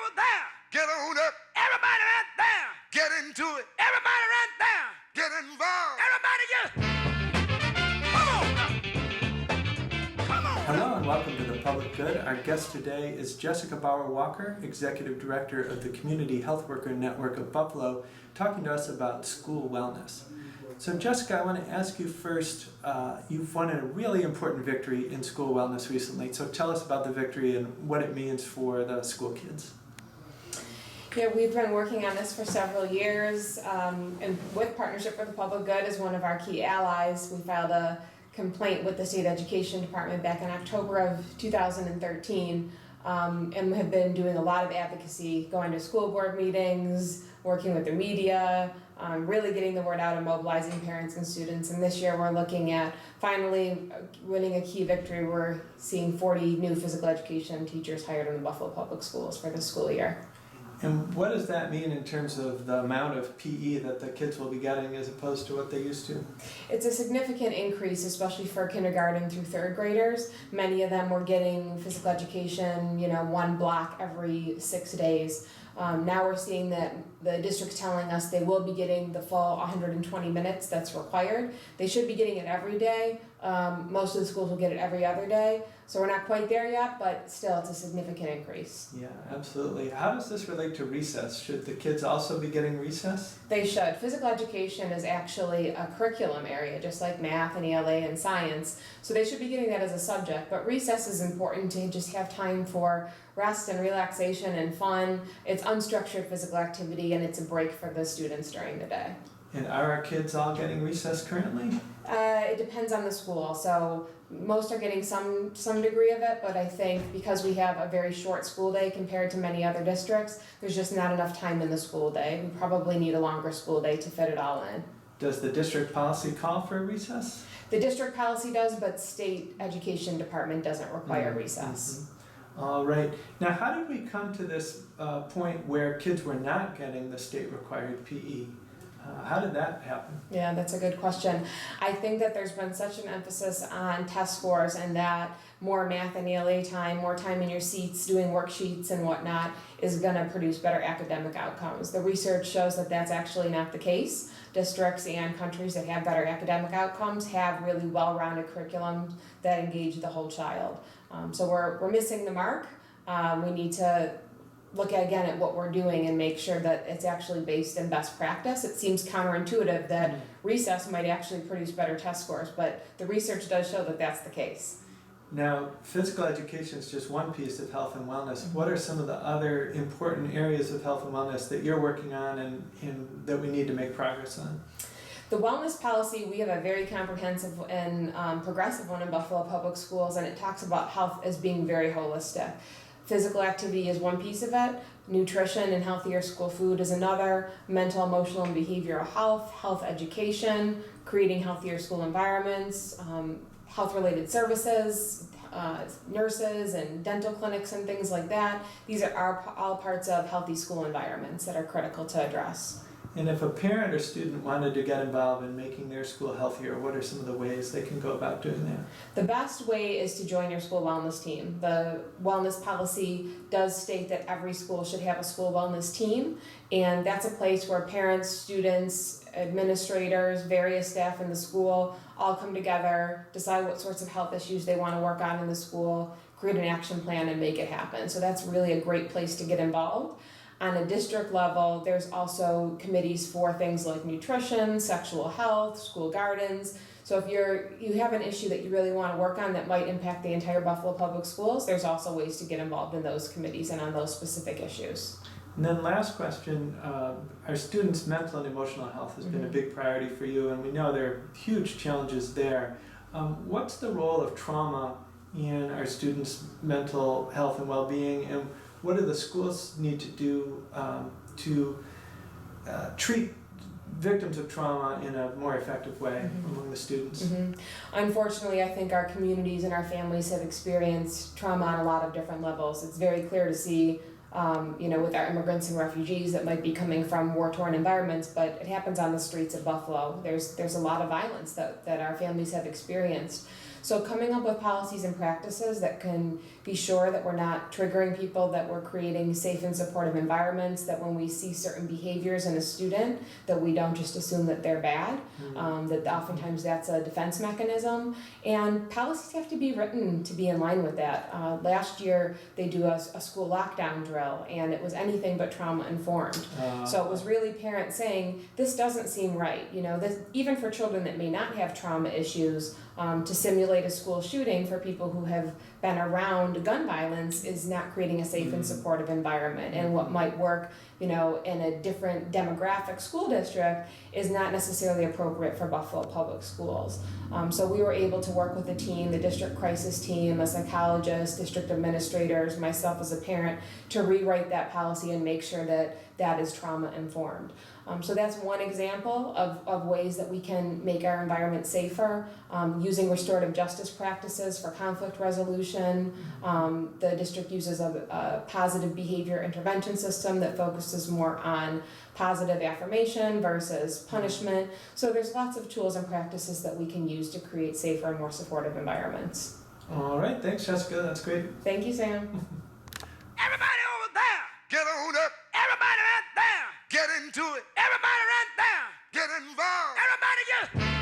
over there. Get on up. Everybody right there. Get into it. Everybody right there. Get involved. Everybody just come on now. Come on. Hello and welcome to The Public Good. Our guest today is Jessica Bauer Walker, Executive Director of the Community Health Worker Network of Buffalo, talking to us about school wellness. So Jessica, I want to ask you first, you've won a really important victory in school wellness recently, so tell us about the victory and what it means for the school kids. Yeah, we've been working on this for several years, and with Partnership for the Public Good as one of our key allies. We filed a complaint with the State Education Department back in October of 2013, and have been doing a lot of advocacy, going to school board meetings, working with the media, really getting the word out and mobilizing parents and students. And this year we're looking at finally winning a key victory. We're seeing 40 new physical education teachers hired in the Buffalo Public Schools for this school year. And what does that mean in terms of the amount of PE that the kids will be getting as opposed to what they used to? It's a significant increase, especially for kindergarten through third graders. Many of them were getting physical education, one block every 6 days. Now we're seeing that the district's telling us they will be getting the full 120 minutes that's required. They should be getting it every day. Most of the schools will get it every other day. So we're not quite there yet, but still it's a significant increase. Yeah, absolutely. How does this relate to recess? Should the kids also be getting recess? They should. Physical education is actually a curriculum area, just like math and ELA and science. So they should be getting that as a subject. But recess is important to just have time for rest and relaxation and fun. It's unstructured physical activity, and it's a break for the students during the day. And are our kids all getting recess currently? It depends on the school. So most are getting some degree of it, but I think because we have a very short school day compared to many other districts, there's just not enough time in the school day. We probably need a longer school day to fit it all in. Does the district policy call for recess? The district policy does, but state education department doesn't require recess. Mm-hmm. All right. Now, how did we come to this point where kids were not getting the state required PE? How did that happen? Yeah, that's a good question. I think that there's been such an emphasis on test scores and that more math and ELA time, more time in your seats doing worksheets and whatnot is going to produce better academic outcomes. The research shows that that's actually not the case. Districts and countries that have better academic outcomes have really well-rounded curriculums that engage the whole child. So we're missing the mark. We need to look again at what we're doing and make sure that it's actually based in best practice. It seems counterintuitive that recess might actually produce better test scores, but the research does show that that's the case. Now, physical education is just one piece of health and wellness. What are some of the other important areas of health and wellness that you're working on and that we need to make progress on? The wellness policy, we have a very comprehensive and progressive one in Buffalo Public Schools, and it talks about health as being very holistic. Physical activity is one piece of it. Nutrition and healthier school food is another. Mental, emotional, and behavioral health, health education, creating healthier school environments, health-related services, nurses and dental clinics and things like that. These are all parts of healthy school environments that are critical to address. And if a parent or student wanted to get involved in making their school healthier, what are some of the ways they can go about doing that? The best way is to join your school wellness team. The wellness policy does state that every school should have a school wellness team, and that's a place where parents, students, administrators, various staff in the school all come together, decide what sorts of health issues they want to work on in the school, create an action plan, and make it happen. So that's really a great place to get involved. On a district level, there's also committees for things like nutrition, sexual health, school gardens. So if you have an issue that you really want to work on that might impact the entire Buffalo Public Schools, there's also ways to get involved in those committees and on those specific issues. And then last question, our students' mental and emotional health has been a big priority for you, and we know there are huge challenges there. What's the role of trauma in our students' mental health and well-being, and what do the schools need to do to treat victims of trauma in a more effective way among the students? Unfortunately, I think our communities and our families have experienced trauma on a lot of different levels. It's very clear to see with our immigrants and refugees that might be coming from war-torn environments, but it happens on the streets of Buffalo. There's a lot of violence that our families have experienced. So coming up with policies and practices that can be sure that we're not triggering people, that we're creating safe and supportive environments, that when we see certain behaviors in a student, that we don't just assume that they're bad, that oftentimes that's a defense mechanism. And policies have to be written to be in line with that. Last year, they do a school lockdown drill, and it was anything but trauma-informed. So it was really parents saying, this doesn't seem right. You know, this, even for children that may not have trauma issues, to simulate a school shooting for people who have been around gun violence is not creating a safe and supportive environment. And what might work, you know, in a different demographic school district is not necessarily appropriate for Buffalo Public Schools. So we were able to work with the team, the district crisis team, a psychologist, district administrators, myself as a parent, to rewrite that policy and make sure that that is trauma informed. So that's one example of ways that we can make our environment safer, using restorative justice practices for conflict resolution. The district uses a positive behavior intervention system that focuses more on positive affirmation versus punishment. So there's lots of tools and practices that we can use to create safer and more supportive environments. All right, thanks, Jessica. That's great. Thank you, Sam. Everybody over there. Get on up. Everybody right there. Get into it. Everybody right there. Get involved. Everybody just